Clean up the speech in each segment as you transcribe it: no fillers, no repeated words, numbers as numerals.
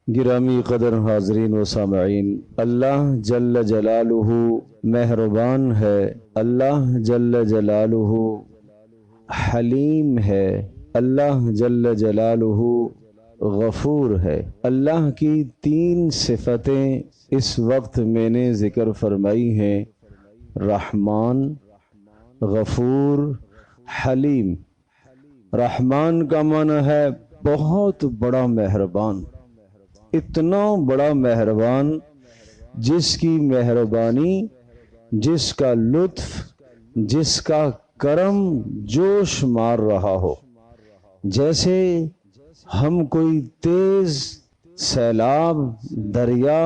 گرامی قدر حاضرین و سامعین، اللہ جل جلالہ مہربان ہے، اللہ جل جلالہ حلیم ہے، اللہ جل جلالہ غفور ہے۔ اللہ کی 3 صفتیں اس وقت میں نے ذکر فرمائی ہیں، رحمان، غفور، حلیم۔ رحمان کا معنی ہے بہت بڑا مہربان، اتنا بڑا مہربان جس کی مہربانی، جس کا لطف، جس کا کرم جوش مار رہا ہو۔ جیسے ہم کوئی تیز سیلاب، دریا،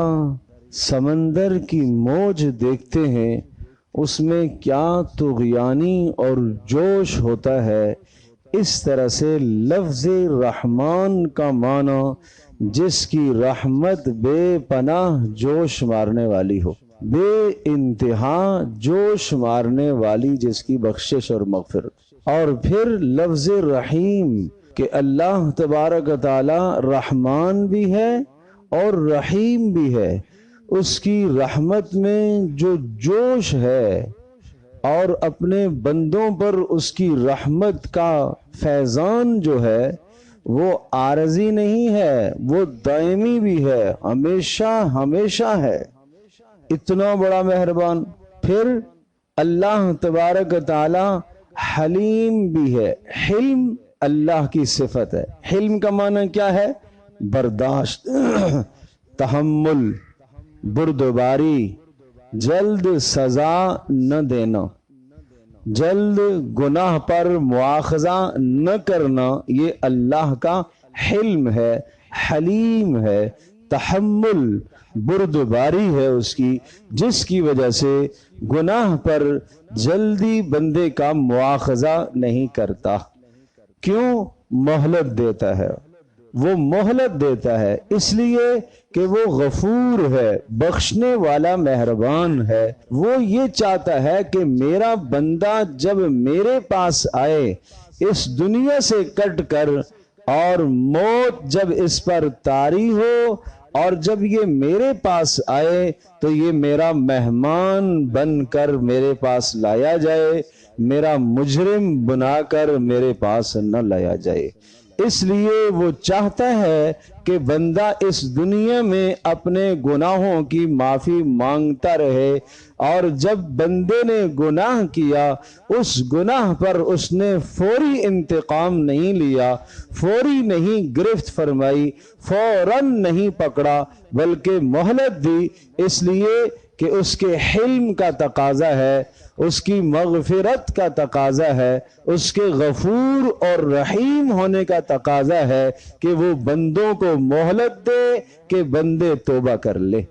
سمندر کی موج دیکھتے ہیں، اس میں کیا طغیانی اور جوش ہوتا ہے، اس طرح سے لفظ رحمان کا معنی جس کی رحمت بے پناہ جوش مارنے والی ہو، بے انتہا جوش مارنے والی، جس کی بخشش اور مغفرت۔ اور پھر لفظ رحیم کہ اللہ تبارک و تعالی رحمان بھی ہے اور رحیم بھی ہے، اس کی رحمت میں جو جوش ہے اور اپنے بندوں پر اس کی رحمت کا فیضان جو ہے وہ عارضی نہیں ہے، وہ دائمی بھی ہے، ہمیشہ ہمیشہ ہے۔ اتنا بڑا مہربان۔ پھر اللہ تبارک و تعالی حلیم بھی ہے۔ حلم اللہ کی صفت ہے۔ حلم کا معنی کیا ہے؟ برداشت، تحمل، بردباری، جلد سزا نہ دینا، جلد گناہ پر مواخذہ نہ کرنا، یہ اللہ کا حلم ہے، حلیم ہے۔ تحمل، بردباری ہے اس کی، جس کی وجہ سے گناہ پر جلدی بندے کا مواخذہ نہیں کرتا۔ کیوں؟ مہلت دیتا ہے۔ وہ مہلت دیتا ہے اس لیے کہ وہ غفور ہے، بخشنے والا مہربان ہے۔ وہ یہ چاہتا ہے کہ میرا بندہ جب میرے پاس آئے، اس دنیا سے کٹ کر، اور موت جب اس پر طاری ہو، اور جب یہ میرے پاس آئے تو یہ میرا مہمان بن کر میرے پاس لایا جائے، میرا مجرم بنا کر میرے پاس نہ لایا جائے۔ اس لیے وہ چاہتا ہے کہ بندہ اس دنیا میں اپنے گناہوں کی معافی مانگتا رہے، اور جب بندے نے گناہ کیا، اس گناہ پر اس نے فوری انتقام نہیں لیا، فوری نہیں گرفت فرمائی، فوراً نہیں پکڑا، بلکہ مہلت دی، اس لیے کہ اس کے حلم کا تقاضا ہے، اس کی مغفرت کا تقاضا ہے، اس کے غفور اور رحیم ہونے کا تقاضا ہے کہ وہ بندوں کو مہلت دے کہ بندے توبہ کر لے۔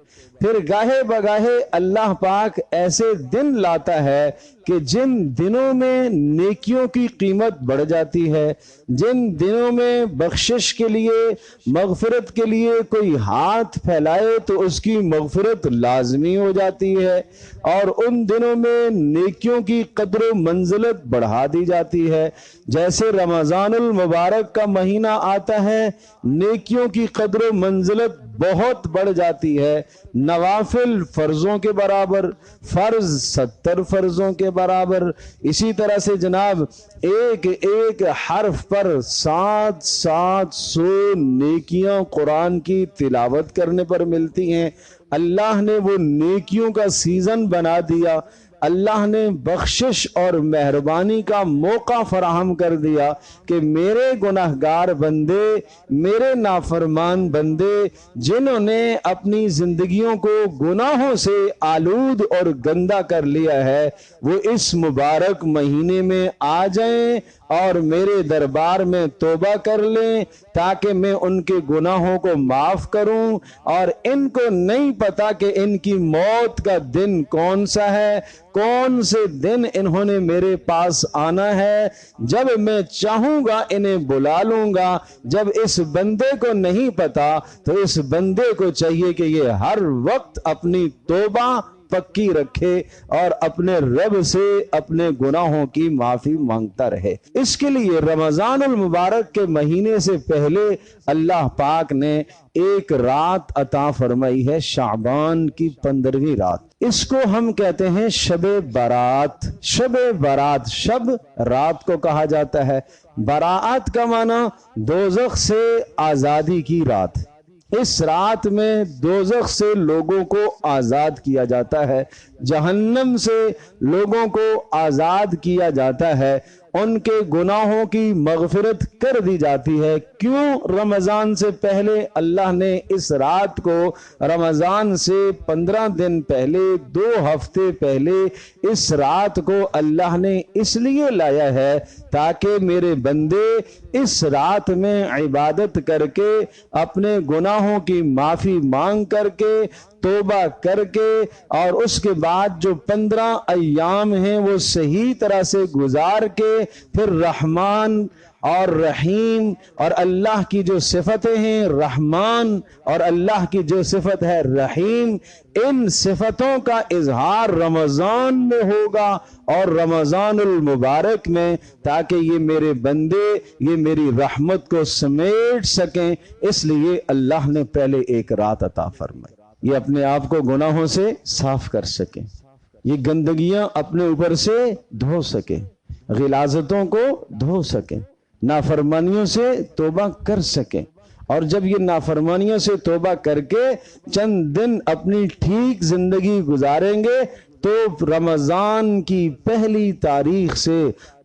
پھر گاہے بگاہے اللہ پاک ایسے دن لاتا ہے کہ جن دنوں میں نیکیوں کی قیمت بڑھ جاتی ہے، جن دنوں میں بخشش کے لیے، مغفرت کے لیے کوئی ہاتھ پھیلائے تو اس کی مغفرت لازمی ہو جاتی ہے، اور ان دنوں میں نیکیوں کی قدر و منزلت بڑھا دی جاتی ہے۔ جیسے رمضان المبارک کا مہینہ آتا ہے، نیکیوں کی قدر و منزلت بہت بڑھ جاتی ہے، نوافل فرضوں کے برابر، فرض 70 فرضوں کے برابر، اسی طرح سے جناب ایک ایک حرف پر 700 نیکیاں قرآن کی تلاوت کرنے پر ملتی ہیں۔ اللہ نے وہ نیکیوں کا سیزن بنا دیا، اللہ نے بخشش اور مہربانی کا موقع فراہم کر دیا کہ میرے گناہگار بندے، میرے نافرمان بندے، جنہوں نے اپنی زندگیوں کو گناہوں سے آلود اور گندا کر لیا ہے، وہ اس مبارک مہینے میں آ جائیں اور میرے دربار میں توبہ کر لیں، تاکہ میں ان کے گناہوں کو معاف کروں۔ اور ان کو نہیں پتا کہ ان کی موت کا دن کون سا ہے، کون سے دن انہوں نے میرے پاس آنا ہے۔ جب میں چاہوں گا انہیں بلا لوں گا، جب اس بندے کو نہیں پتا تو اس بندے کو چاہیے کہ یہ ہر وقت اپنی توبہ پکی رکھے اور اپنے رب سے اپنے گناہوں کی معافی مانگتا رہے۔ اس کے لیے رمضان المبارک کے مہینے سے پہلے اللہ پاک نے ایک رات عطا فرمائی ہے، شعبان کی 15ویں رات۔ اس کو ہم کہتے ہیں شب برات۔ شب برات، شب رات کو کہا جاتا ہے، برات کا معنی دوزخ سے آزادی کی رات۔ اس رات میں دوزخ سے لوگوں کو آزاد کیا جاتا ہے، جہنم سے لوگوں کو آزاد کیا جاتا ہے، ان کے گناہوں کی مغفرت کر دی جاتی ہے۔ کیوں؟ رمضان سے پہلے اللہ نے اس رات کو، رمضان سے 15 دن پہلے، 2 ہفتے پہلے اس رات کو اللہ نے اس لیے لایا ہے تاکہ میرے بندے اس رات میں عبادت کر کے، اپنے گناہوں کی معافی مانگ کر کے، توبہ کر کے، اور اس کے بعد جو 15 ایام ہیں وہ صحیح طرح سے گزار کے، پھر رحمان اور رحیم اور اللہ کی جو صفتیں ہیں رحمان، اور اللہ کی جو صفت ہے رحیم، ان صفتوں کا اظہار رمضان میں ہوگا اور رمضان المبارک میں، تاکہ یہ میرے بندے یہ میری رحمت کو سمیٹ سکیں۔ اس لیے اللہ نے پہلے ایک رات عطا فرمائی، یہ اپنے آپ کو گناہوں سے صاف کر سکیں، یہ گندگیاں اپنے اوپر سے دھو سکیں، غلاظتوں کو دھو سکیں، نافرمانیوں سے توبہ کر سکیں۔ اور جب یہ نافرمانیوں سے توبہ کر کے چند دن اپنی ٹھیک زندگی گزاریں گے تو رمضان کی پہلی تاریخ سے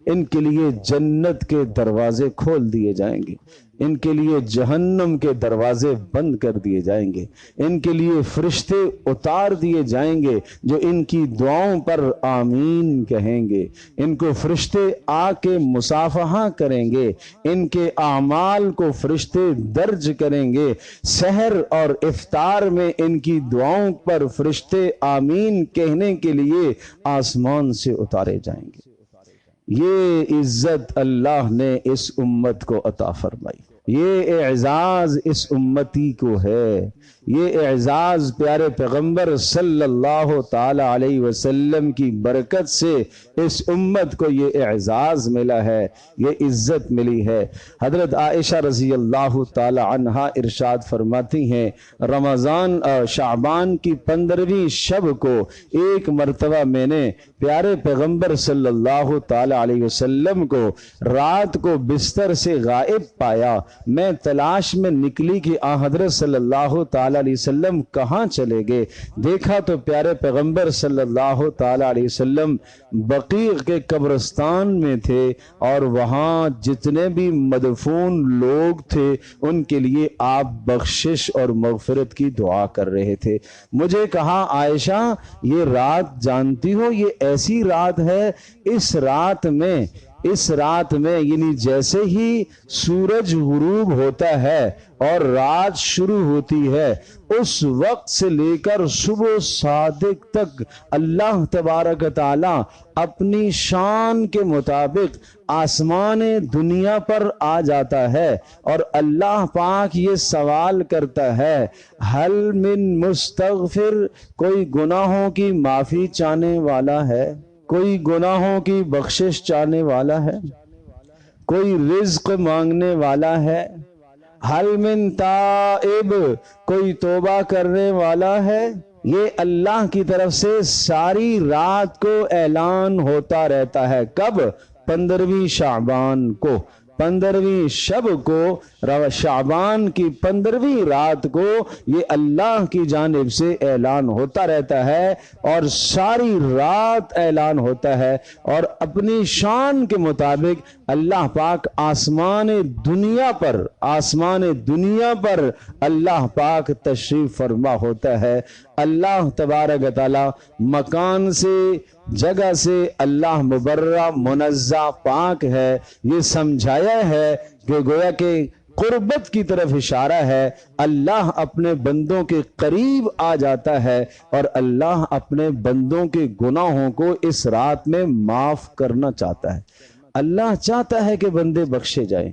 ان کے لیے جنت کے دروازے کھول دیے جائیں گے، ان کے لیے جہنم کے دروازے بند کر دیے جائیں گے، ان کے لیے فرشتے اتار دیے جائیں گے جو ان کی دعاؤں پر آمین کہیں گے، ان کو فرشتے آ کے مصافحہ کریں گے، ان کے اعمال کو فرشتے درج کریں گے، سحر اور افطار میں ان کی دعاؤں پر فرشتے آمین کہنے کے لیے آسمان سے اتارے جائیں گے۔ یہ عزت اللہ نے اس امت کو عطا فرمائی، یہ اعزاز اس امتی کو ہے، یہ اعزاز پیارے پیغمبر صلی اللہ تعالی علیہ وسلم کی برکت سے اس امت کو یہ اعزاز ملا ہے، یہ عزت ملی ہے۔ حضرت عائشہ رضی اللہ تعالی عنہا ارشاد فرماتی ہیں، رمضان شعبان کی 15ویں شب کو ایک مرتبہ میں نے پیارے پیغمبر صلی اللہ تعالی علیہ وسلم کو رات کو بستر سے غائب پایا۔ میں تلاش میں نکلی کہ حضرت صلی اللہ تعالی علیہ وسلم کہاں چلے گئے۔ دیکھا تو پیارے پیغمبر صلی اللہ تعالی علیہ وسلم بقیع کے قبرستان میں تھے، اور وہاں جتنے بھی مدفون لوگ تھے ان کے لیے آپ بخشش اور مغفرت کی دعا کر رہے تھے۔ مجھے کہا، عائشہ یہ رات جانتی ہو، یہ ایسی رات ہے، اس رات میں یعنی جیسے ہی سورج غروب ہوتا ہے اور رات شروع ہوتی ہے، اس وقت سے لے کر صبح صادق تک اللہ تبارک تعالی اپنی شان کے مطابق آسمان دنیا پر آ جاتا ہے، اور اللہ پاک یہ سوال کرتا ہے، حل من مستغفر، کوئی گناہوں کی معافی چاہنے والا ہے؟ کوئی گناہوں کی بخشش چاہنے والا ہے؟ کوئی رزق مانگنے والا ہے؟ حل من تائب، کوئی توبہ کرنے والا ہے؟ یہ اللہ کی طرف سے ساری رات کو اعلان ہوتا رہتا ہے۔ کب؟ 15ویں شعبان کو، 15ویں شب کو، شعبان کی 15ویں رات کو یہ اللہ کی جانب سے اعلان ہوتا رہتا ہے، اور ساری رات اعلان ہوتا ہے، اور اپنی شان کے مطابق اللہ پاک آسمان دنیا پر اللہ پاک تشریف فرما ہوتا ہے۔ اللہ تبارک تعالی مکان سے، جگہ سے اللہ مبرہ منزہ پاک ہے۔ یہ سمجھایا ہے کہ گویا کہ قربت کی طرف اشارہ ہے، اللہ اپنے بندوں کے قریب آ جاتا ہے، اور اللہ اپنے بندوں کے گناہوں کو اس رات میں معاف کرنا چاہتا ہے۔ اللہ چاہتا ہے کہ بندے بخشے جائیں،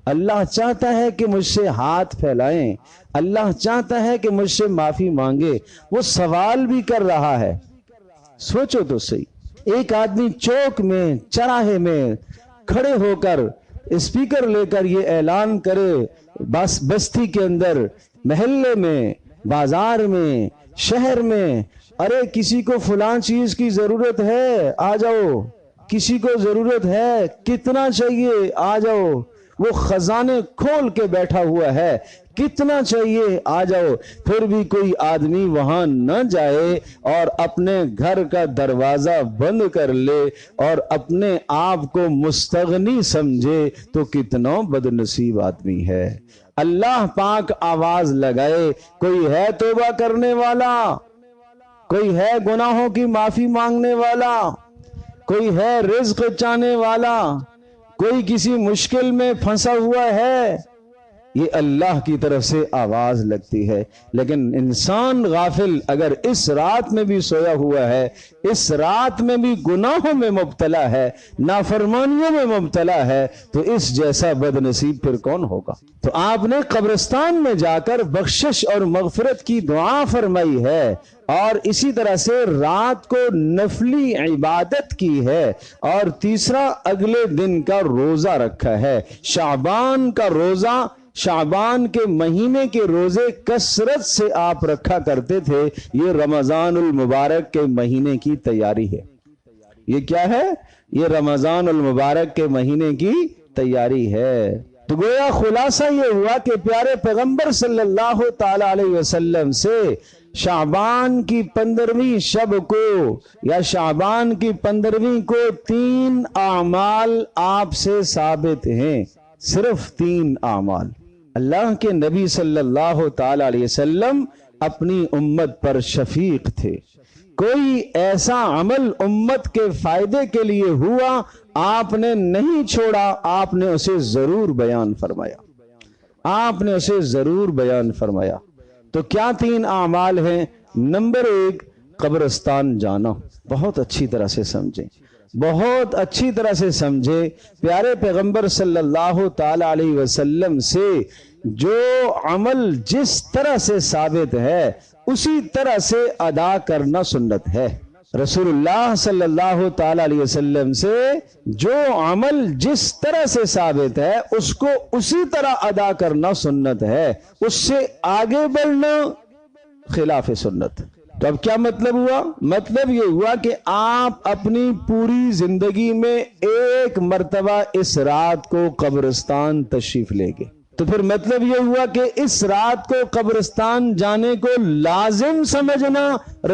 اللہ چاہتا ہے کہ مجھ سے ہاتھ پھیلائیں، اللہ چاہتا ہے کہ مجھ سے معافی مانگے۔ وہ سوال بھی کر رہا ہے، سوچو تو صحیح، ایک آدمی چوک میں چراہے میں کھڑے ہو کر اسپیکر لے کر یہ اعلان کرے، بستی کے اندر، محلے میں، بازار میں، شہر میں، ارے کسی کو فلاں چیز کی ضرورت ہے آ جاؤ، کسی کو ضرورت ہے، کتنا چاہیے آ جاؤ، وہ خزانے کھول کے بیٹھا ہوا ہے، کتنا چاہیے آ جاؤ، پھر بھی کوئی آدمی وہاں نہ جائے اور اپنے گھر کا دروازہ بند کر لے اور اپنے آپ کو مستغنی سمجھے تو کتنا بد نصیب آدمی ہے۔ اللہ پاک آواز لگائے، کوئی ہے توبہ کرنے والا، کوئی ہے گناہوں کی معافی مانگنے والا، کوئی ہے رزق چاہنے والا، کوئی کسی مشکل میں پھنسا ہوا ہے، یہ اللہ کی طرف سے آواز لگتی ہے۔ لیکن انسان غافل اگر اس رات میں بھی سویا ہوا ہے، اس رات میں بھی گناہوں میں مبتلا ہے، نافرمانیوں میں مبتلا ہے، تو اس جیسا بد نصیب پھر کون ہوگا؟ تو آپ نے قبرستان میں جا کر بخشش اور مغفرت کی دعا فرمائی ہے، اور اسی طرح سے رات کو نفلی عبادت کی ہے، اور تیسرا اگلے دن کا روزہ رکھا ہے۔ شعبان کا روزہ، شعبان کے مہینے کے روزے کثرت سے آپ رکھا کرتے تھے۔ یہ رمضان المبارک کے مہینے کی تیاری ہے۔ یہ کیا ہے؟ یہ رمضان المبارک کے مہینے کی تیاری ہے۔ تو گویا خلاصہ یہ ہوا کہ پیارے پیغمبر صلی اللہ تعالی علیہ وسلم سے شعبان کی 15ویں شب کو یا شعبان کی 15ویں کو 3 اعمال آپ سے ثابت ہیں، صرف 3 اعمال۔ اللہ کے نبی صلی اللہ تعالی علیہ وسلم اپنی امت پر شفیق تھے۔ کوئی ایسا عمل امت کے فائدے کے لیے ہوا آپ نے نہیں چھوڑا، آپ نے اسے ضرور بیان فرمایا، آپ نے اسے ضرور بیان فرمایا۔ تو کیا 3 اعمال ہیں؟ نمبر 1، قبرستان جانا۔ بہت اچھی طرح سے سمجھیں، بہت اچھی طرح سے سمجھے۔ پیارے پیغمبر صلی اللہ تعالی علیہ وسلم سے جو عمل جس طرح سے ثابت ہے اسی طرح سے ادا کرنا سنت ہے۔ رسول اللہ صلی اللہ تعالی علیہ وسلم سے جو عمل جس طرح سے ثابت ہے اس کو اسی طرح ادا کرنا سنت ہے، اس سے آگے بڑھنا خلاف سنت۔ تو اب کیا مطلب ہوا؟ مطلب یہ ہوا کہ آپ اپنی پوری زندگی میں ایک مرتبہ اس رات کو قبرستان تشریف لے گئے، تو پھر مطلب یہ ہوا کہ اس رات کو قبرستان جانے کو لازم سمجھنا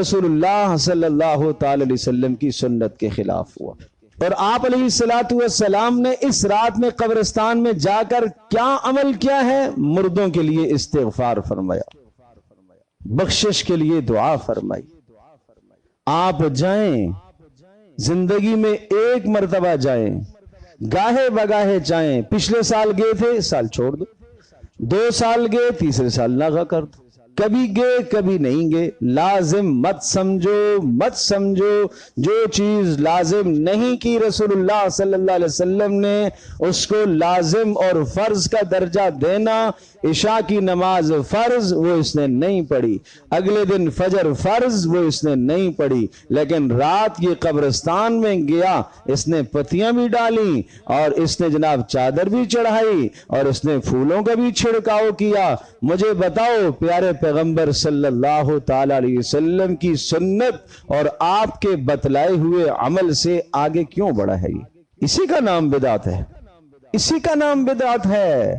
رسول اللہ صلی اللہ تعالی علیہ وسلم کی سنت کے خلاف ہوا۔ اور آپ علیہ الصلوۃ والسلام نے اس رات میں قبرستان میں جا کر کیا عمل کیا ہے؟ مردوں کے لیے استغفار فرمایا، بخشش کے لیے دعا فرمائی۔ آپ جائیں، زندگی میں ایک مرتبہ جائیں، گاہے بگاہے جائیں۔ پچھلے سال گئے تھے، اس سال چھوڑ دو، 2 سال گئے، تیسرے سال نہ کر دو، کبھی گئے کبھی نہیں گئے۔ لازم مت سمجھو، مت سمجھو۔ جو چیز لازم نہیں کی رسول اللہ صلی اللہ علیہ وسلم نے اس کو لازم اور فرض کا درجہ دینا۔ عشاء کی نماز فرض، وہ اس نے نہیں پڑھی۔ اگلے دن فجر فرض، وہ اس نے نہیں پڑھی۔ لیکن رات کی قبرستان میں گیا، اس نے پتیاں بھی ڈالیں اور اس نے جناب چادر بھی چڑھائی اور اس نے پھولوں کا بھی چھڑکاؤ کیا۔ مجھے بتاؤ پیارے پیغمبر صلی اللہ تعالی علیہ وسلم کی سنت اور آپ کے بتلائے ہوئے عمل سے آگے کیوں بڑھا ہے؟ یہ اسی کا نام بدعت ہے، اسی کا نام بدعت ہے۔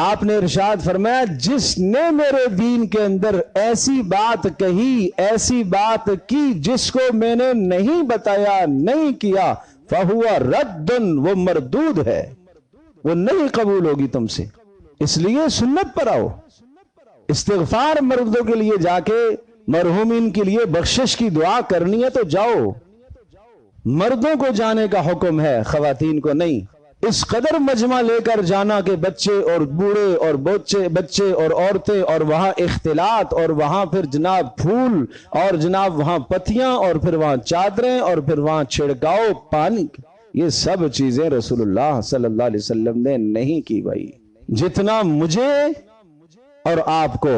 آپ نے ارشاد فرمایا، جس نے میرے دین کے اندر ایسی بات کہی، ایسی بات کی جس کو میں نے نہیں بتایا، نہیں کیا، فَهُوَ رَدٌّ، وہ مردود ہے، وہ نہیں قبول ہوگی تم سے۔ اس لیے سنت پر آؤ۔ استغفار مردوں کے لیے جا کے مرحومین کے لیے بخشش کی دعا کرنی ہے تو جاؤ۔ مردوں کو جانے کا حکم ہے، خواتین کو نہیں۔ اس قدر مجمع لے کر جانا کہ بچے اور بوڑھے اور بچے اور عورتیں، اور وہاں اختلاط، اور وہاں پھر جناب پھول، اور جناب وہاں پتیاں، اور پھر وہاں چادریں، اور پھر وہاں چھڑکاؤ پانی، یہ سب چیزیں رسول اللہ صلی اللہ علیہ وسلم نے نہیں کی بھائی۔ جتنا مجھے اور آپ کو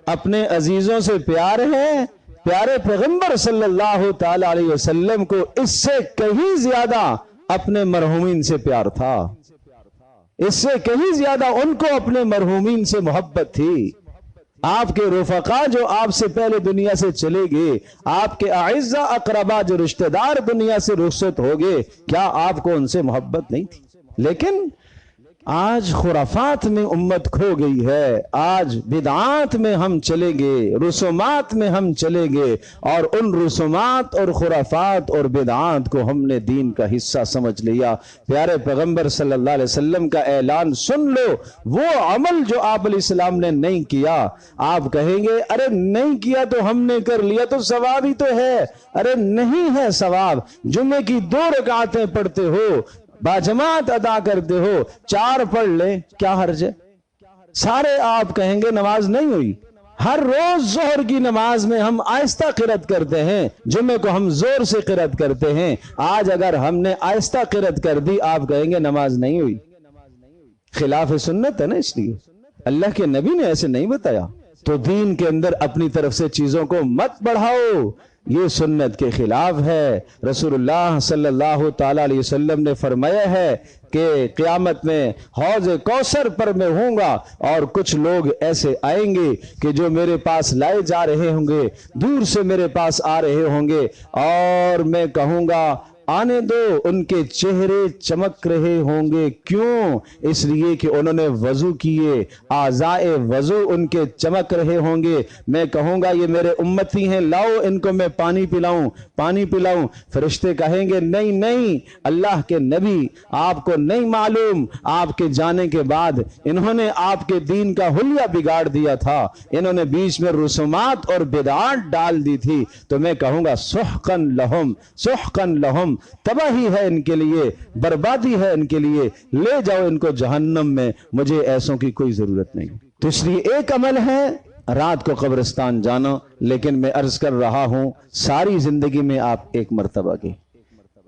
اپنے عزیزوں سے پیار ہے، پیارے پیغمبر صلی اللہ تعالی علیہ وسلم کو اس سے کہیں زیادہ اپنے مرحومین سے پیار تھا، اس سے کہیں زیادہ ان کو اپنے مرحومین سے محبت تھی۔ آپ کے رفقا جو آپ سے پہلے دنیا سے چلے گئے، آپ کے اعزا اقربا جو رشتہ دار دنیا سے رخصت ہو گئے، کیا آپ کو ان سے محبت نہیں تھی؟ لیکن آج خرافات میں امت کھو گئی ہے، آج بدعات میں ہم چلے گئے، رسومات میں ہم چلے گئے، اور ان رسومات اور خرافات اور بدعات کو ہم نے دین کا حصہ سمجھ لیا۔ پیارے پیغمبر صلی اللہ علیہ وسلم کا اعلان سن لو، وہ عمل جو آپ علیہ السلام نے نہیں کیا، آپ کہیں گے ارے نہیں کیا تو ہم نے کر لیا تو ثواب ہی تو ہے۔ ارے نہیں ہے ثواب، جمعے کی 2 رکعتیں پڑھتے ہو، باجماعت ادا کرتے ہو، 4 پڑھ لیں، کیا حرج ہے؟ سارے آپ کہیں گے نماز نہیں ہوئی۔ ہر روز ظہر کی نماز میں ہم آہستہ قرات کرتے ہیں، جمعے کو ہم زور سے قرات کرتے ہیں۔ آج اگر ہم نے آہستہ قرات کر دی، آپ کہیں گے نماز نہیں ہوئی، خلاف سنت ہے نا، اس لیے اللہ کے نبی نے ایسے نہیں بتایا۔ تو دین کے اندر اپنی طرف سے چیزوں کو مت بڑھاؤ، یہ سنت کے خلاف ہے۔ رسول اللہ صلی اللہ تعالی علیہ وسلم نے فرمایا ہے کہ قیامت میں حوض کوثر پر میں ہوں گا، اور کچھ لوگ ایسے آئیں گے کہ جو میرے پاس لائے جا رہے ہوں گے، دور سے میرے پاس آ رہے ہوں گے، اور میں کہوں گا آنے دو، ان کے چہرے چمک رہے ہوں گے۔ کیوں؟ اس لیے کہ انہوں نے وضو کیے، اعضائے وضو ان کے چمک رہے ہوں گے۔ میں کہوں گا یہ میرے امتی ہیں، لاؤ ان کو میں پانی پلاؤں، پانی پلاؤں۔ فرشتے کہیں گے نہیں نہیں، اللہ کے نبی آپ کو نہیں معلوم، آپ کے جانے کے بعد انہوں نے آپ کے دین کا حلیہ بگاڑ دیا تھا، انہوں نے بیچ میں رسومات اور بدعات ڈال دی تھی۔ تو میں کہوں گا سحقن لہم، سحقن لہم، تباہی ہے ان کے لیے، بربادی ہے ان کے لیے، لے جاؤ ان کو جہنم میں، مجھے ایسوں کی کوئی ضرورت نہیں۔ تو اس لیے ایک عمل ہے رات کو قبرستان جانا، لیکن میں عرض کر رہا ہوں ساری زندگی میں آپ ایک مرتبہ گئے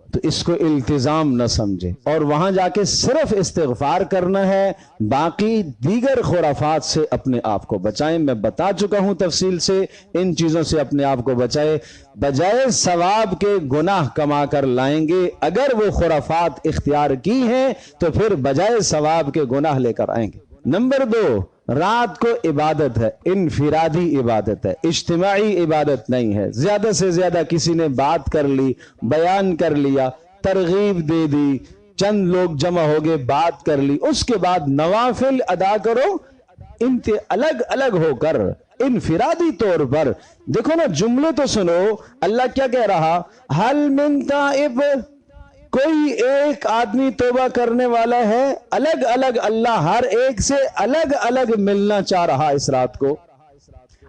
تو اس کو التزام نہ سمجھے، اور وہاں جا کے صرف استغفار کرنا ہے، باقی دیگر خرافات سے اپنے آپ کو بچائیں۔ میں بتا چکا ہوں تفصیل سے، ان چیزوں سے اپنے آپ کو بچائیں، بجائے ثواب کے گناہ کما کر لائیں گے۔ اگر وہ خرافات اختیار کی ہیں تو پھر بجائے ثواب کے گناہ لے کر آئیں گے۔ نمبر 2، رات کو عبادت ہے، انفرادی عبادت ہے، اجتماعی عبادت نہیں ہے۔ زیادہ سے زیادہ کسی نے بات کر لی، بیان کر لیا، ترغیب دے دی، چند لوگ جمع ہو گئے، بات کر لی، اس کے بعد نوافل ادا کرو الگ الگ ہو کر، انفرادی طور پر۔ دیکھو نا جملے تو سنو، اللہ کیا کہہ رہا؟ حل من تائب، کوئی ایک آدمی توبہ کرنے والا ہے؟ الگ الگ اللہ ہر ایک سے الگ الگ ملنا چاہ رہا اس رات کو۔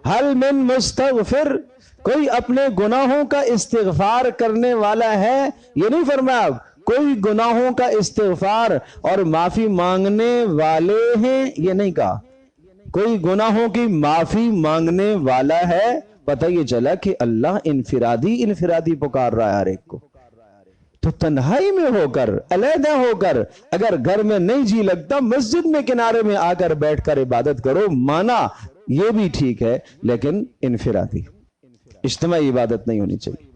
حل من مستغفر، کوئی اپنے گناہوں کا استغفار کرنے والا ہے؟ یہ نہیں فرمایا کوئی گناہوں کا استغفار اور معافی مانگنے والے ہیں، یہ نہیں کہا کوئی گناہوں کی معافی مانگنے والا ہے۔ پتہ یہ چلا کہ اللہ انفرادی پکار رہا ہے ہر ایک کو۔ تو تنہائی میں ہو کر، علیحدہ ہو کر، اگر گھر میں نہیں جی لگتا مسجد میں کنارے میں آ کر بیٹھ کر عبادت کرو، مانا یہ بھی ٹھیک ہے، لیکن انفرادی، اجتماعی عبادت نہیں ہونی چاہیے۔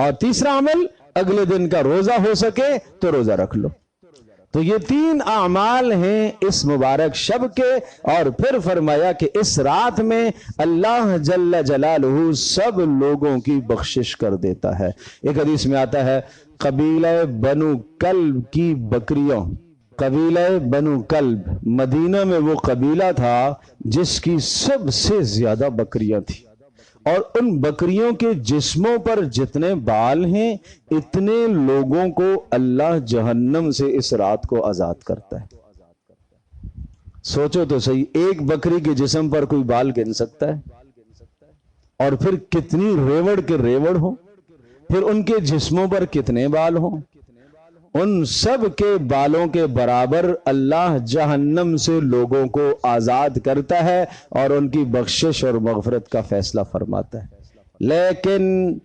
اور تیسرا عمل، اگلے دن کا روزہ ہو سکے تو روزہ رکھ لو۔ تو یہ 3 اعمال ہیں اس مبارک شب کے، اور پھر فرمایا کہ اس رات میں اللہ جل جلالہ سب لوگوں کی بخشش کر دیتا ہے۔ ایک حدیث میں آتا ہے قبیلہ بنو کلب کی بکریوں، قبیلہ بنو کلب، مدینہ میں وہ قبیلہ تھا جس کی سب سے زیادہ بکریاں تھیں، اور ان بکریوں کے جسموں پر جتنے بال ہیں اتنے لوگوں کو اللہ جہنم سے اس رات کو آزاد کرتا ہے۔ سوچو تو صحیح، ایک بکری کے جسم پر کوئی بال گن سکتا ہے؟ اور پھر کتنی ریوڑ کے ریوڑ ہوں، پھر ان کے جسموں پر کتنے بال ہوں، ان سب کے بالوں کے برابر اللہ جہنم سے لوگوں کو آزاد کرتا ہے اور ان کی بخشش اور مغفرت کا فیصلہ فرماتا ہے۔ لیکن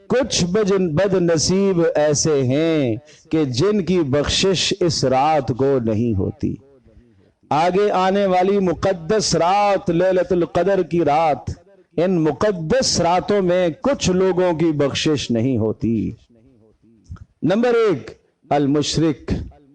کچھ بد نصیب ایسے ہیں کہ جن کی بخشش اس رات کو نہیں ہوتی۔ آگے آنے والی مقدس رات، لیلۃ القدر کی رات، ان مقدس راتوں میں کچھ لوگوں کی بخشش نہیں ہوتی۔ نمبر 1، المشرک،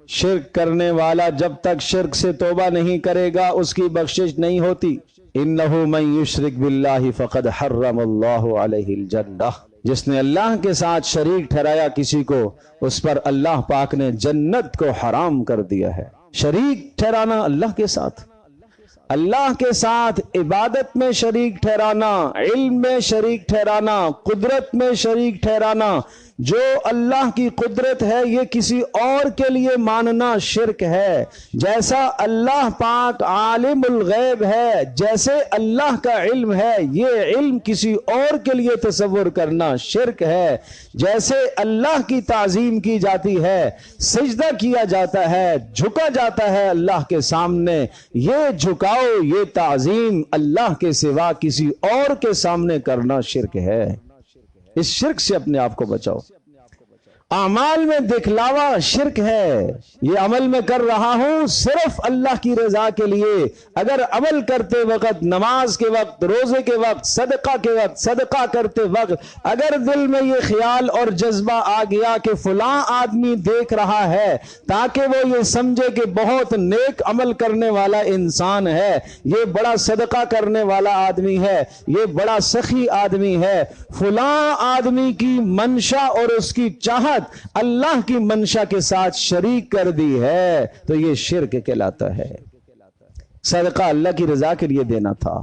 شرک کرنے والا جب تک شرک سے توبہ نہیں کرے گا اس کی بخشش نہیں ہوتی۔ انہ من یشرک باللہ فقد حرم اللہ علیہ الجنہ، جس نے اللہ کے ساتھ شریک ٹھہرایا کسی کو، اس پر اللہ پاک نے جنت کو حرام کر دیا ہے۔ شریک ٹھہرانا اللہ کے ساتھ، اللہ کے ساتھ عبادت میں شریک ٹھہرانا، علم میں شریک ٹھہرانا، قدرت میں شریک ٹھہرانا، جو اللہ کی قدرت ہے یہ کسی اور کے لیے ماننا شرک ہے۔ جیسا اللہ پاک عالم الغیب ہے، جیسے اللہ کا علم ہے، یہ علم کسی اور کے لیے تصور کرنا شرک ہے۔ جیسے اللہ کی تعظیم کی جاتی ہے، سجدہ کیا جاتا ہے، جھکا جاتا ہے اللہ کے سامنے، یہ جھکاؤ، یہ تعظیم اللہ کے سوا کسی اور کے سامنے کرنا شرک ہے۔ اس شرک سے اپنے آپ کو بچاؤ۔ اعمال میں دکھلاوا شرک ہے، یہ عمل میں کر رہا ہوں صرف اللہ کی رضا کے لیے۔ اگر عمل کرتے وقت، نماز کے وقت، روزے کے وقت، صدقہ کے وقت، صدقہ کرتے وقت اگر دل میں یہ خیال اور جذبہ آ گیا کہ فلاں آدمی دیکھ رہا ہے، تاکہ وہ یہ سمجھے کہ بہت نیک عمل کرنے والا انسان ہے، یہ بڑا صدقہ کرنے والا آدمی ہے، یہ بڑا سخی آدمی ہے، فلاں آدمی کی منشا اور اس کی چاہت اللہ کی منشا کے ساتھ شریک کر دی ہے، تو یہ شرک کہلاتا ہے۔ صدقہ اللہ کی رضا کے لیے دینا تھا،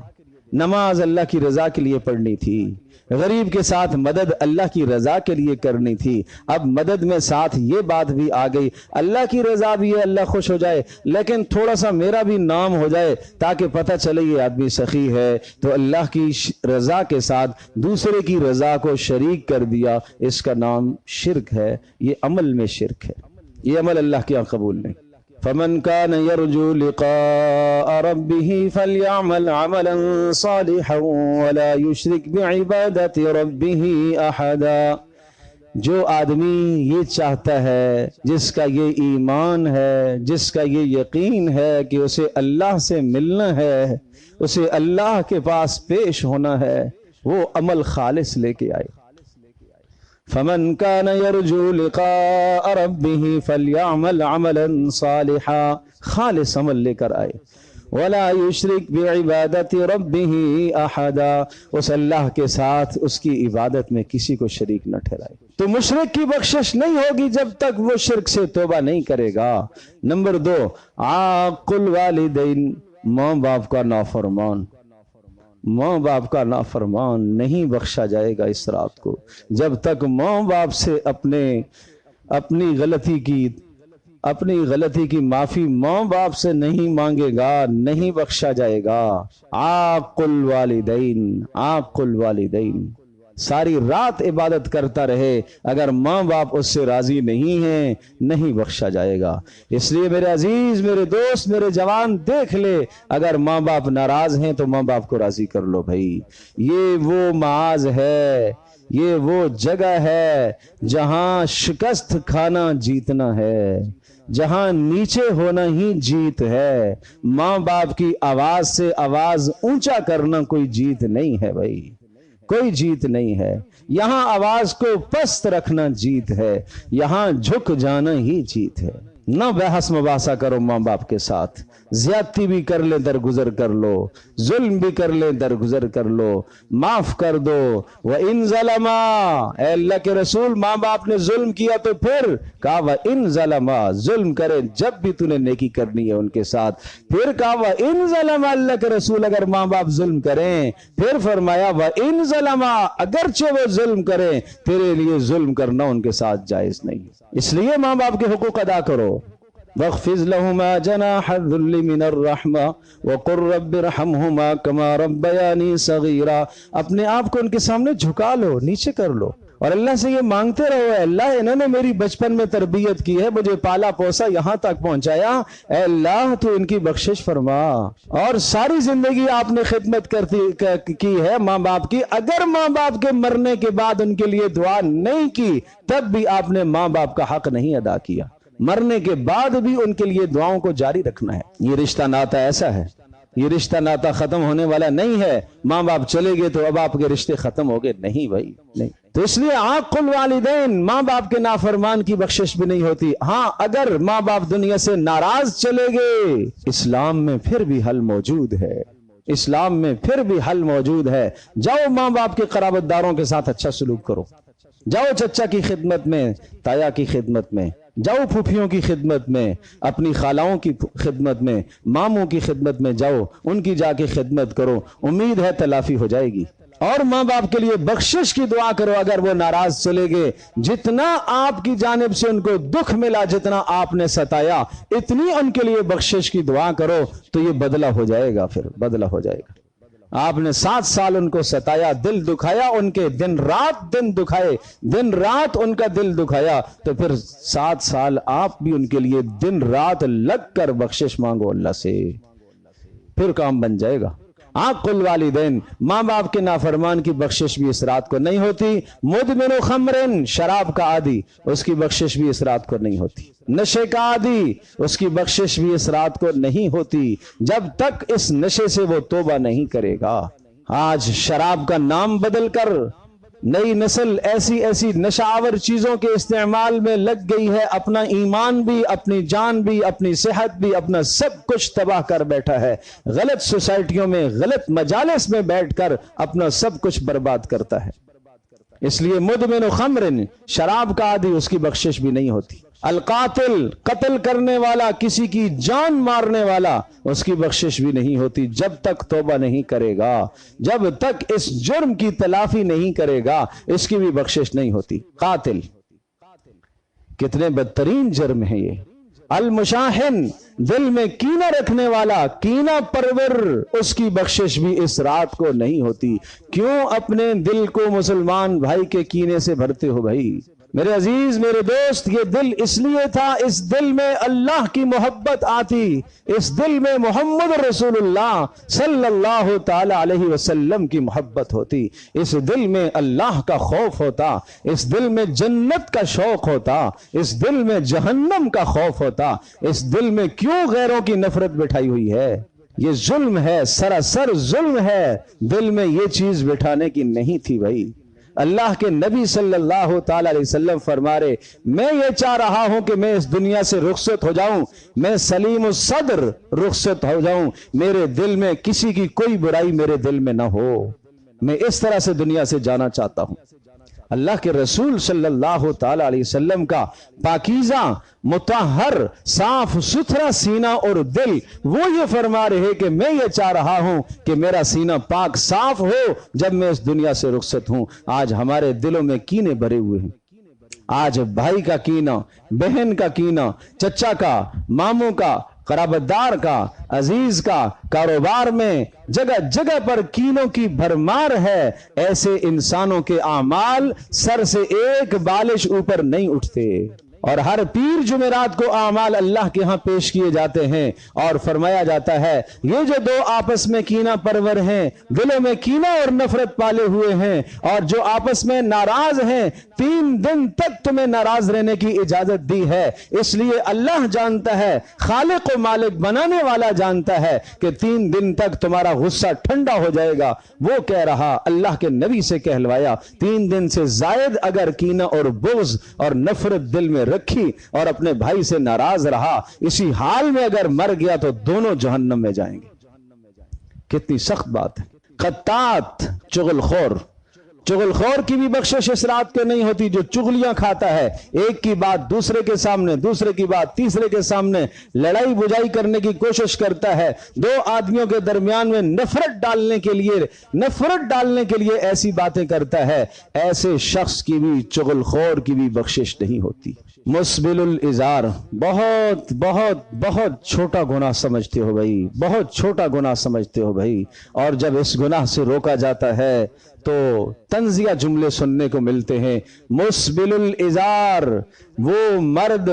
نماز اللہ کی رضا کے لیے پڑھنی تھی، غریب کے ساتھ مدد اللہ کی رضا کے لیے کرنی تھی۔ اب مدد میں ساتھ یہ بات بھی آ گئی، اللہ کی رضا بھی ہے، اللہ خوش ہو جائے، لیکن تھوڑا سا میرا بھی نام ہو جائے تاکہ پتہ چلے یہ آدمی سخی ہے، تو اللہ کی رضا کے ساتھ دوسرے کی رضا کو شریک کر دیا، اس کا نام شرک ہے۔ یہ عمل میں شرک ہے، یہ عمل اللہ کے یہاں قبول نہیں۔ فمن كان يرجو لقاء ربه فليعمل عملا صالحا ولا يشرك بعبادة ربه احدا۔ جو آدمی یہ چاہتا ہے، جس کا یہ ایمان ہے، جس کا یہ یقین ہے کہ اسے اللہ سے ملنا ہے، اسے اللہ کے پاس پیش ہونا ہے، وہ عمل خالص لے کے آئے۔ فمن كان يرجو لقاء ربه فليعمل عملا صالحا، خالص عمل لے کر آئے۔ ولا يشرك بعبادة ربه احدا، اس اللہ کے ساتھ اس کی عبادت میں کسی کو شریک نہ ٹھہرائے۔ تو مشرک کی بخشش نہیں ہوگی جب تک وہ شرک سے توبہ نہیں کرے گا۔ نمبر 2، عاق الوالدین، ماں باپ کا نافرمان، ماں باپ کا نافرمان نہیں بخشا جائے گا اس رات کو جب تک ماں باپ سے اپنی غلطی کی معافی ماں باپ سے نہیں مانگے گا، نہیں بخشا جائے گا۔ عاق الوالدین، عاق الوالدین، ساری رات عبادت کرتا رہے، اگر ماں باپ اس سے راضی نہیں ہیں نہیں بخشا جائے گا۔ اس لیے میرے عزیز، میرے دوست، میرے جوان، دیکھ لے، اگر ماں باپ ناراض ہیں تو ماں باپ کو راضی کر لو بھائی۔ یہ وہ معاذ ہے، یہ وہ جگہ ہے جہاں شکست کھانا جیتنا ہے، جہاں نیچے ہونا ہی جیت ہے۔ ماں باپ کی آواز سے آواز اونچا کرنا کوئی جیت نہیں ہے بھائی، کوئی جیت نہیں ہے۔ یہاں آواز کو پست رکھنا جیت ہے، یہاں جھک جانا ہی جیت ہے۔ نہ بحث مباحثہ کرو ماں باپ کے ساتھ، زیادتی بھی کر لے درگزر کر لو، ظلم بھی کر لے درگزر کر لو، معاف کر دو۔ وَإِن ظَلَمَا، اے اللہ کے رسول، ماں باپ نے ظلم کیا تو پھر کہا وَإِن ظَلَمَا، ظلم کرے جب بھی تو نے نیکی کرنی ہے ان کے ساتھ، پھر کہا وَإِن ظَلَمَا، اللہ کے رسول اگر ماں باپ ظلم کریں، پھر فرمایا وَإِن ظَلَمَا، اگرچہ وہ ظلم کریں تیرے لیے ظلم کرنا ان کے ساتھ جائز نہیں۔ اس لیے ماں باپ کے حقوق ادا کرو۔ وَاخْفِضْ لَهُمَا جَنَاحَ الذُّلِّ مِنَ الرَّحْمَةِ وَقُلْ رَبِّ ارْحَمْهُمَا كَمَا رَبَّيَانِي صَغِيرًا، اپنے آپ کو ان کے سامنے جھکا لو، نیچے کر لو، اور اللہ سے یہ مانگتے رہو، اے اللہ انہوں نے میری بچپن میں تربیت کی ہے، مجھے پالا پوسا یہاں تک پہنچایا، اے اللہ تو ان کی بخشش فرما۔ اور ساری زندگی آپ نے خدمت کی ہے ماں باپ کی، اگر ماں باپ کے مرنے کے بعد ان کے لیے دعا نہیں کی تب بھی آپ نے ماں باپ کا حق نہیں ادا کیا، مرنے کے بعد بھی ان کے لیے دعاؤں کو جاری رکھنا ہے۔ یہ رشتہ ناتا ایسا ہے یہ رشتہ ناتا ختم ہونے والا نہیں ہے، ماں باپ چلے گئے تو اب آپ کے رشتے ختم ہو گئے، نہیں بھائی نہیں۔ تو اس لیے عاق الوالدین، ماں باپ کے نافرمان کی بخشش بھی نہیں ہوتی۔ ہاں اگر ماں باپ دنیا سے ناراض چلے گئے، اسلام میں پھر بھی حل موجود ہے، اسلام میں پھر بھی حل موجود ہے۔ جاؤ ماں باپ کے قرابت داروں کے ساتھ اچھا سلوک کرو، جاؤ چچا کی خدمت میں، تایا کی خدمت میں، جاؤ پھوپھیوں کی خدمت میں، اپنی خالاؤں کی خدمت میں، ماموں کی خدمت میں جاؤ، ان کی جا کے خدمت کرو، امید ہے تلافی ہو جائے گی۔ اور ماں باپ کے لیے بخشش کی دعا کرو اگر وہ ناراض چلے گئے، جتنا آپ کی جانب سے ان کو دکھ ملا، جتنا آپ نے ستایا، اتنی ان کے لیے بخشش کی دعا کرو تو یہ بدلہ ہو جائے گا، پھر بدلہ ہو جائے گا۔ آپ نے 7 سال ان کو ستایا، دل دکھایا، ان کے دن دکھائے، دن رات ان کا دل دکھایا، تو پھر 7 سال آپ بھی ان کے لیے دن رات لگ کر بخشش مانگو اللہ سے، پھر کام بن جائے گا۔ عاق الوالدین، ماں باپ کے نافرمان کی بخشش بھی اس رات کو نہیں ہوتی۔ مدمن خمرن، شراب کا عادی، اس کی بخشش بھی اس رات کو نہیں ہوتی۔ نشے کا عادی، اس کی بخشش بھی اس رات کو نہیں ہوتی جب تک اس نشے سے وہ توبہ نہیں کرے گا۔ آج شراب کا نام بدل کر نئی نسل ایسی نشہ آور چیزوں کے استعمال میں لگ گئی ہے، اپنا ایمان بھی، اپنی جان بھی، اپنی صحت بھی، اپنا سب کچھ تباہ کر بیٹھا ہے۔ غلط سوسائٹیوں میں، غلط مجالس میں بیٹھ کر اپنا سب کچھ برباد کرتا ہے۔ اس لیے مدمن خمرن، شراب کا عادی، اس کی بخشش بھی نہیں ہوتی۔ القاتل، قتل کرنے والا، کسی کی جان مارنے والا، اس کی بخشش بھی نہیں ہوتی جب تک توبہ نہیں کرے گا، جب تک اس جرم کی تلافی نہیں کرے گا، اس کی بھی بخشش نہیں ہوتی۔ قاتل، کتنے بدترین جرم ہے یہ۔ المشاحن، دل میں کینہ رکھنے والا، کینہ پرور، اس کی بخشش بھی اس رات کو نہیں ہوتی۔ کیوں اپنے دل کو مسلمان بھائی کے کینے سے بھرتے ہو بھائی؟ میرے عزیز، میرے دوست، یہ دل اس لیے تھا، اس دل میں اللہ کی محبت آتی، اس دل میں محمد رسول اللہ صلی اللہ تعالی علیہ وسلم کی محبت ہوتی، اس دل میں اللہ کا خوف ہوتا، اس دل میں جنت کا شوق ہوتا، اس دل میں جہنم کا خوف ہوتا۔ اس دل میں کیوں غیروں کی نفرت بٹھائی ہوئی ہے؟ یہ ظلم ہے، سراسر ظلم ہے۔ دل میں یہ چیز بٹھانے کی نہیں تھی بھائی۔ اللہ کے نبی صلی اللہ تعالی علیہ وسلم فرما رہے، میں یہ چاہ رہا ہوں کہ میں اس دنیا سے رخصت ہو جاؤں، میں سلیم الصدر رخصت ہو جاؤں، میرے دل میں کسی کی کوئی برائی میرے دل میں نہ ہو، میں اس طرح سے دنیا سے جانا چاہتا ہوں۔ اللہ کے رسول صلی اللہ تعالی علیہ وسلم کا پاکیزہ، مطہر، صاف ستھرا سینہ اور دل، وہ یہ فرما رہے کہ میں یہ چاہ رہا ہوں کہ میرا سینہ پاک صاف ہو جب میں اس دنیا سے رخصت ہوں۔ آج ہمارے دلوں میں کینے بھرے ہوئے ہیں، آج بھائی کا کینہ، بہن کا کینہ، چچا کا، ماموں کا، قرابت دار کا، عزیز کا، کاروبار میں جگہ جگہ پر کینوں کی بھرمار ہے۔ ایسے انسانوں کے اعمال سر سے ایک بالش اوپر نہیں اٹھتے، اور ہر پیر جمعرات کو اعمال اللہ کے ہاں پیش کیے جاتے ہیں، اور فرمایا جاتا ہے یہ جو دو آپس میں کینہ پرور ہیں، دلوں میں کینہ اور نفرت پالے ہوئے ہیں، اور جو آپس میں ناراض ہیں، 3 دن تک تمہیں ناراض رہنے کی اجازت دی ہے۔ اس لیے اللہ جانتا ہے، خالق و مالک بنانے والا جانتا ہے کہ 3 دن تک تمہارا غصہ ٹھنڈا ہو جائے گا۔ وہ کہہ رہا، اللہ کے نبی سے کہلوایا، 3 دن سے زائد اگر کینہ اور بغض اور نفرت دل میں رکھی اور اپنے بھائی سے ناراض رہا، اسی حال میں اگر مر گیا تو دونوں جہنم میں جائیں گے۔ کتنی سخت بات ہے۔ قطات، چغل خور کی بھی بخشش اس رات کے نہیں ہوتی، جو چغلیاں کھاتا ہے، ایک کی بات دوسرے کے سامنے، دوسرے کی بات تیسرے کے سامنے لڑائی بجائی کرنے کی کوشش کرتا ہے، 2 آدمیوں کے درمیان میں نفرت ڈالنے کے لیے ایسی باتیں کرتا ہے، ایسے شخص کی بھی، چغل خور کی بھی بخشش نہیں ہوتی۔ مسبل الازار، بہت بہت بہت چھوٹا گناہ سمجھتے ہو بھائی، بہت چھوٹا گناہ سمجھتے ہو بھائی، اور جب اس گناہ سے روکا جاتا ہے تو طنزیہ جملے سننے کو ملتے ہیں۔ مسبل الازار، وہ مرد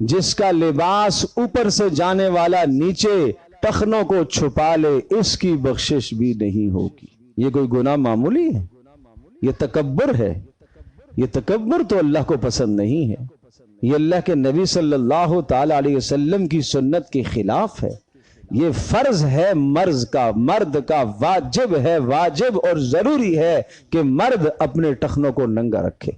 جس کا لباس اوپر سے جانے والا نیچے ٹخنوں کو چھپا لے، اس کی بخشش بھی نہیں ہوگی۔ یہ کوئی گناہ معمولی ہے؟ یہ تکبر ہے۔ یہ تکبر تو اللہ کو پسند نہیں ہے، یہ اللہ کے نبی صلی اللہ تعالی علیہ وسلم کی سنت کے خلاف ہے۔ یہ فرض ہے مرد کا واجب ہے، واجب اور ضروری ہے کہ مرد اپنے ٹخنوں کو ننگا رکھے،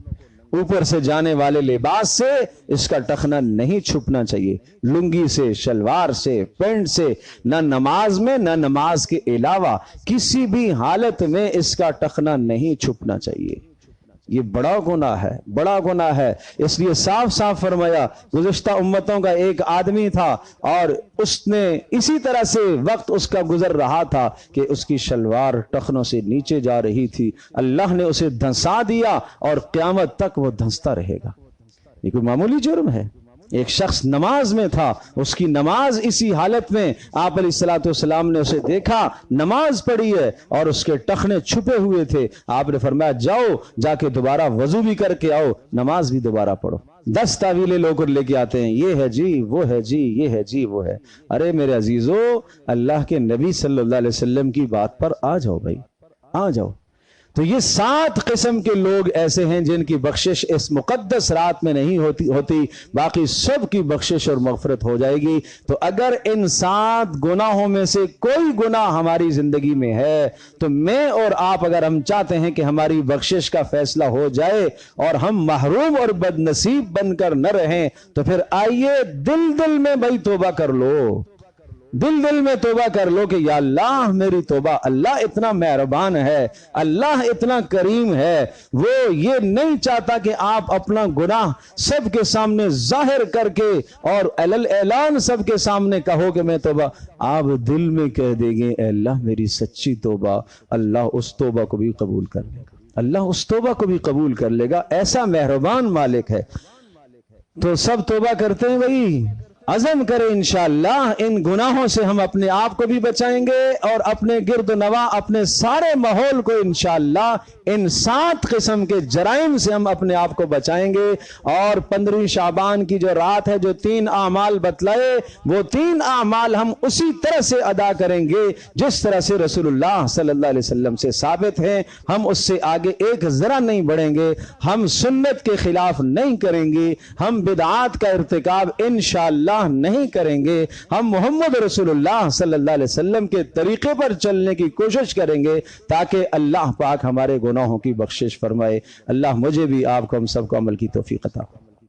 اوپر سے جانے والے لباس سے اس کا ٹخنا نہیں چھپنا چاہیے، لنگی سے، شلوار سے، پینٹ سے، نہ نماز میں نہ نماز کے علاوہ کسی بھی حالت میں اس کا ٹخنا نہیں چھپنا چاہیے۔ یہ بڑا گناہ ہے، بڑا گناہ ہے، اس لیے صاف صاف فرمایا۔ گزشتہ امتوں کا ایک آدمی تھا اور اس نے اسی طرح سے وقت اس کا گزر رہا تھا کہ اس کی شلوار ٹخنوں سے نیچے جا رہی تھی، اللہ نے اسے دھنسا دیا اور قیامت تک وہ دھنستا رہے گا۔ یہ کوئی معمولی جرم ہے؟ ایک شخص نماز میں تھا، اس کی نماز اسی حالت میں آپ علیہ الصلوۃ والسلام نے اسے دیکھا، نماز پڑھی ہے اور اس کے ٹخنے چھپے ہوئے تھے، آپ نے فرمایا جاؤ جا کے دوبارہ وضو بھی کر کے آؤ، نماز بھی دوبارہ پڑھو۔ 10 تعویلیں لوگ لے کے آتے ہیں، یہ ہے جی وہ ہے جی یہ ہے جی وہ ہے۔ ارے میرے عزیزو، اللہ کے نبی صلی اللہ علیہ وسلم کی بات پر آ جاؤ بھائی، آ جاؤ۔ تو یہ 7 قسم کے لوگ ایسے ہیں جن کی بخشش اس مقدس رات میں نہیں ہوتی، باقی سب کی بخشش اور مغفرت ہو جائے گی۔ تو اگر ان 7 گناہوں میں سے کوئی گناہ ہماری زندگی میں ہے تو میں اور آپ اگر ہم چاہتے ہیں کہ ہماری بخشش کا فیصلہ ہو جائے اور ہم محروم اور بد نصیب بن کر نہ رہیں، تو پھر آئیے دل میں بھائی توبہ کر لو، دل میں توبہ کر لو کہ یا اللہ میری توبہ۔ اللہ اتنا مہربان ہے، اللہ اتنا کریم ہے، وہ یہ نہیں چاہتا کہ آپ اپنا گناہ سب کے سامنے ظاہر کر کے اور اعلان سب کے سامنے کہو کہ میں توبہ، آپ دل میں کہہ دیں گے اے اللہ میری سچی توبہ، اللہ اس توبہ کو بھی قبول کر لے گا، اللہ اس توبہ کو بھی قبول کر لے گا، ایسا مہربان مالک ہے۔ تو سب توبہ کرتے ہیں بھائی، عزم کریں انشاءاللہ ان گناہوں سے ہم اپنے آپ کو بھی بچائیں گے اور اپنے گرد و نواح اپنے سارے ماحول کو انشاءاللہ ان 7 قسم کے جرائم سے ہم اپنے آپ کو بچائیں گے۔ اور 15 شعبان کی جو رات ہے، جو 3 اعمال بتلائے، وہ 3 اعمال ہم اسی طرح سے ادا کریں گے جس طرح سے رسول اللہ صلی اللہ علیہ وسلم سے ثابت ہیں۔ ہم اس سے آگے ایک ذرا نہیں بڑھیں گے، ہم سنت کے خلاف نہیں کریں گے، ہم بدعات کا ارتکاب انشاءاللہ نہیں کریں گے، ہم محمد رسول اللہ صلی اللہ علیہ وسلم کے طریقے پر چلنے کی کوشش کریں گے تاکہ اللہ پاک ہمارے گناہوں کی بخشش فرمائے۔ اللہ مجھے بھی، آپ کو، ہم سب کو عمل کی توفیق عطا فرمائے۔